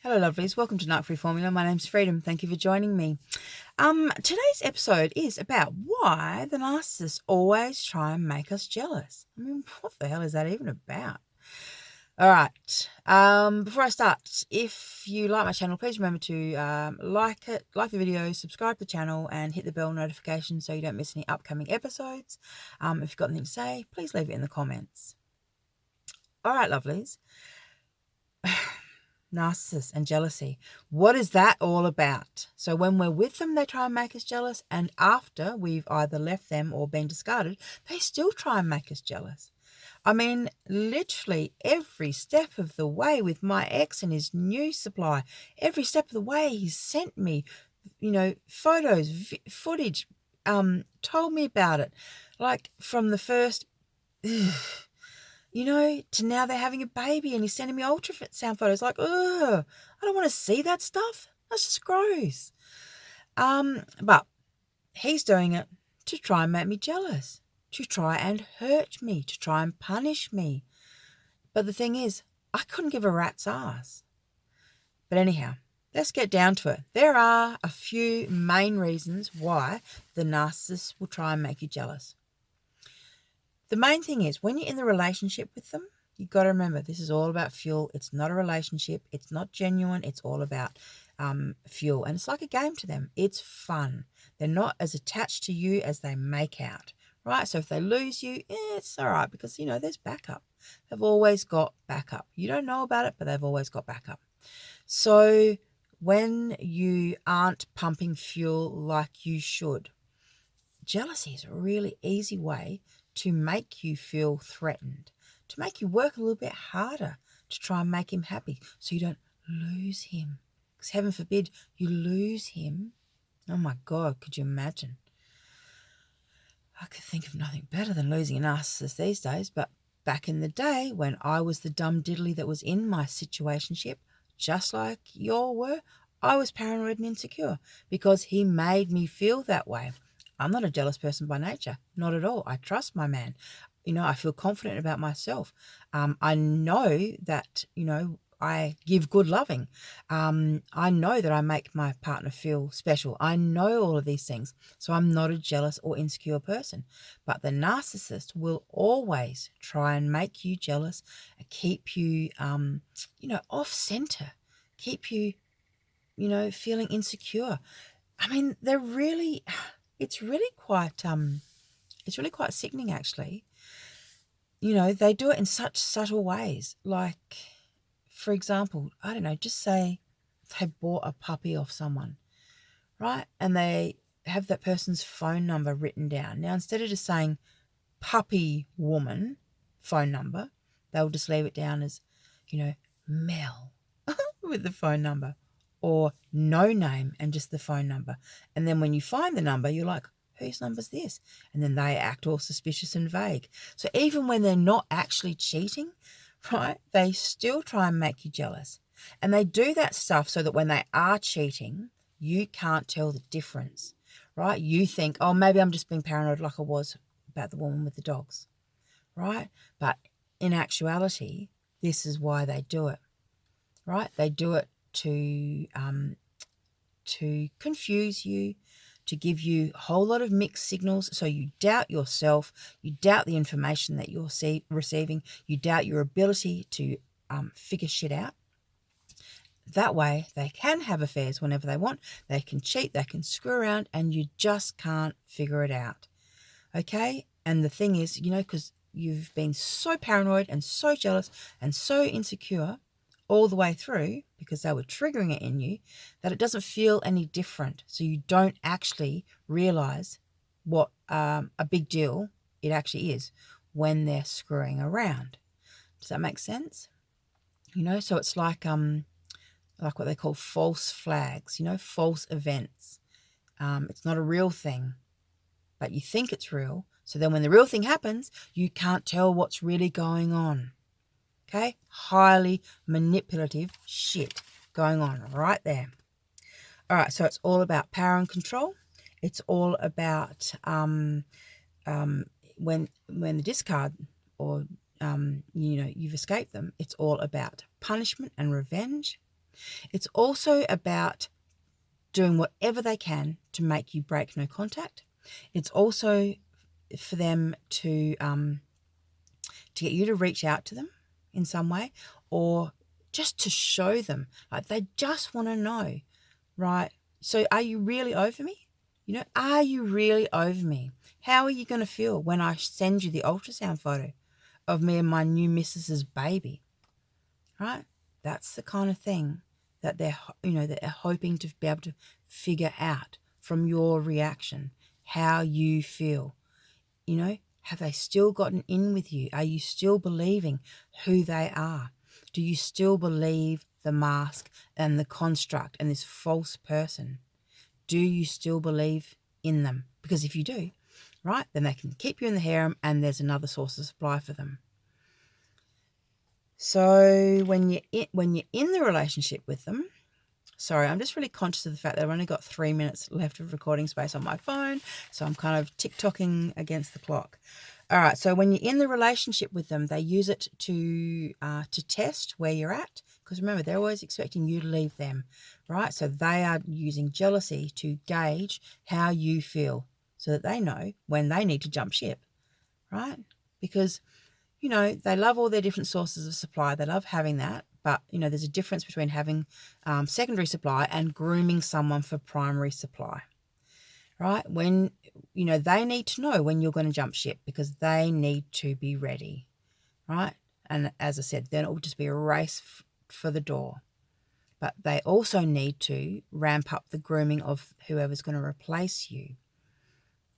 Hello, lovelies. Welcome to Narc Free Formula. My name's Freedom. Thank you for joining me. Today's episode is about why the narcissists always try and make us jealous. I mean, what the hell is that even about? All right. Before I start, if you like my channel, please remember to like the video, subscribe to the channel, and hit the bell notification so you don't miss any upcoming episodes. If you've got anything to say, please leave it in the comments. All right, lovelies. Narcissist and jealousy. What is that all about? So when we're with them, they try and make us jealous, and after we've either left them or been discarded, they still try and make us jealous. I mean, literally every step of the way with my ex and his new supply, every step of the way he's sent me, photos, footage, told me about it. Like from the first... to now they're having a baby and he's sending me ultrasound photos. Like, ugh, I don't want to see that stuff. That's just gross. But he's doing it to try and make me jealous, to try and hurt me, to try and punish me. But the thing is, I couldn't give a rat's ass. But anyhow, let's get down to it. There are a few main reasons why the narcissist will try and make you jealous. The main thing is, when you're in the relationship with them, you've got to remember, this is all about fuel. It's not a relationship. It's not genuine. It's all about fuel. And it's like a game to them. It's fun. They're not as attached to you as they make out, right? So if they lose you, it's all right because, there's backup. They've always got backup. You don't know about it, but they've always got backup. So when you aren't pumping fuel like you should, jealousy is a really easy way to make you feel threatened, to make you work a little bit harder to try and make him happy so you don't lose him. Because heaven forbid you lose him. Oh my God, could you imagine? I could think of nothing better than losing a narcissist these days, but back in the day when I was the dumb diddly that was in my situationship, just like y'all were, I was paranoid and insecure because he made me feel that way. I'm not a jealous person by nature, not at all. I trust my man. I feel confident about myself. I know that, I give good loving. I know that I make my partner feel special. I know all of these things. So I'm not a jealous or insecure person. But the narcissist will always try and make you jealous, keep you, off center, keep you, feeling insecure. I mean, it's really quite sickening, actually. They do it in such subtle ways. Like, for example, I don't know, just say they bought a puppy off someone, right? And they have that person's phone number written down. Now, instead of just saying puppy woman phone number, they'll just leave it down as, Mel with the phone number, or no name and just the phone number. And then when you find the number, you're like, whose number's this? And then they act all suspicious and vague. So even when they're not actually cheating, right, they still try and make you jealous. And they do that stuff so that when they are cheating, you can't tell the difference, right? You think, oh, maybe I'm just being paranoid like I was about the woman with the dogs, right? But in actuality, this is why they do it, right? They do it to confuse you, to give you a whole lot of mixed signals, so you doubt yourself, you doubt the information that you're receiving, you doubt your ability to figure shit out. That way, they can have affairs whenever they want, they can cheat, they can screw around, and you just can't figure it out, okay? And the thing is, because you've been so paranoid and so jealous and so insecure all the way through, because they were triggering it in you, that it doesn't feel any different. So you don't actually realize what a big deal it actually is when they're screwing around. Does that make sense? So it's like what they call false flags, false events. It's not a real thing, but you think it's real. So then when the real thing happens, you can't tell what's really going on. Okay, highly manipulative shit going on right there. All right, so it's all about power and control. It's all about when the discard or you've escaped them. It's all about punishment and revenge. It's also about doing whatever they can to make you break no contact. It's also for them to get you to reach out to them in some way, or just to show them, like they just want to know, right? So are you really over me? Are you really over me? How are you going to feel when I send you the ultrasound photo of me and my new missus's baby, right? That's the kind of thing that they're hoping to be able to figure out from your reaction, how you feel. Have they still gotten in with you? Are you still believing who they are? Do you still believe the mask and the construct and this false person? Do you still believe in them? Because if you do, right, then they can keep you in the harem and there's another source of supply for them. So when you're in the relationship with them, sorry, I'm just really conscious of the fact that I've only got 3 minutes left of recording space on my phone, so I'm kind of tick-tocking against the clock. All right, so when you're in the relationship with them, they use it to test where you're at, because remember, they're always expecting you to leave them, right? So they are using jealousy to gauge how you feel so that they know when they need to jump ship, right? Because they love all their different sources of supply. They love having that. But, there's a difference between having secondary supply and grooming someone for primary supply, right? When, they need to know when you're going to jump ship because they need to be ready, right? And as I said, then it will just be a race for the door. But they also need to ramp up the grooming of whoever's going to replace you,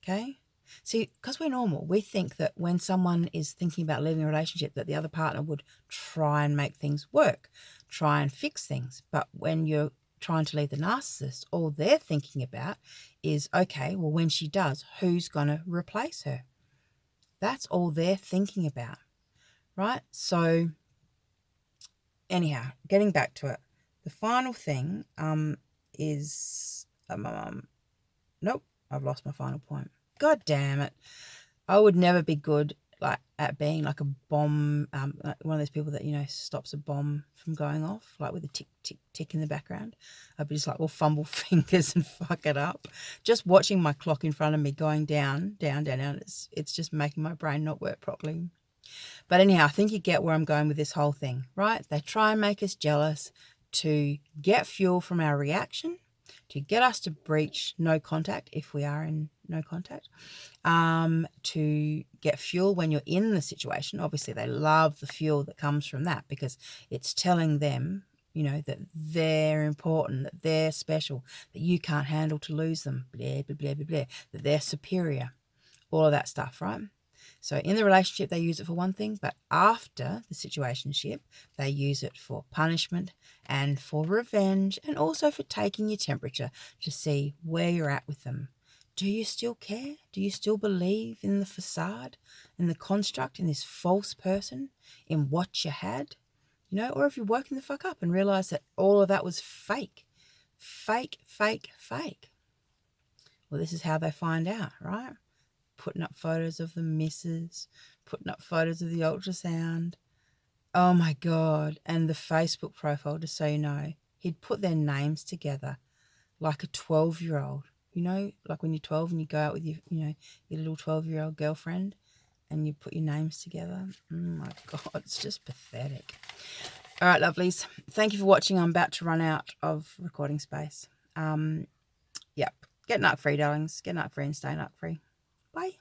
okay? See, because we're normal, we think that when someone is thinking about leaving a relationship that the other partner would try and make things work, try and fix things. But when you're trying to leave the narcissist, all they're thinking about is, okay, well, when she does, who's going to replace her? That's all they're thinking about, right? So anyhow, getting back to it, the final thing is, nope, I've lost my final point. God damn it. I would never be good at being like a bomb, like one of those people that, stops a bomb from going off, like with a tick, tick, tick in the background. I'd be just like, fumble fingers and fuck it up. Just watching my clock in front of me going down, down, down, down, it's just making my brain not work properly. But anyhow, I think you get where I'm going with this whole thing, right? They try and make us jealous to get fuel from our reaction, to get us to breach no contact if we are in no contact, to get fuel when you're in the situation. Obviously, they love the fuel that comes from that because it's telling them, that they're important, that they're special, that you can't handle to lose them, blah, blah, blah, blah, blah, that they're superior, all of that stuff, right? So in the relationship, they use it for one thing, but after the situationship, they use it for punishment and for revenge and also for taking your temperature to see where you're at with them. Do you still care? Do you still believe in the facade, in the construct, in this false person, in what you had? Or if you're woken the fuck up and realize that all of that was fake. Fake, fake, fake. Well, this is how they find out, right? Putting up photos of the missus, putting up photos of the ultrasound. Oh my God. And the Facebook profile, just so you know, he'd put their names together like a 12-year-old. Like when you're 12 and you go out with your little 12-year-old girlfriend and you put your names together. Oh my God, it's just pathetic. All right, lovelies. Thank you for watching. I'm about to run out of recording space. Yep. Get narc free, darlings. Get narc free and stay narc free. Bye.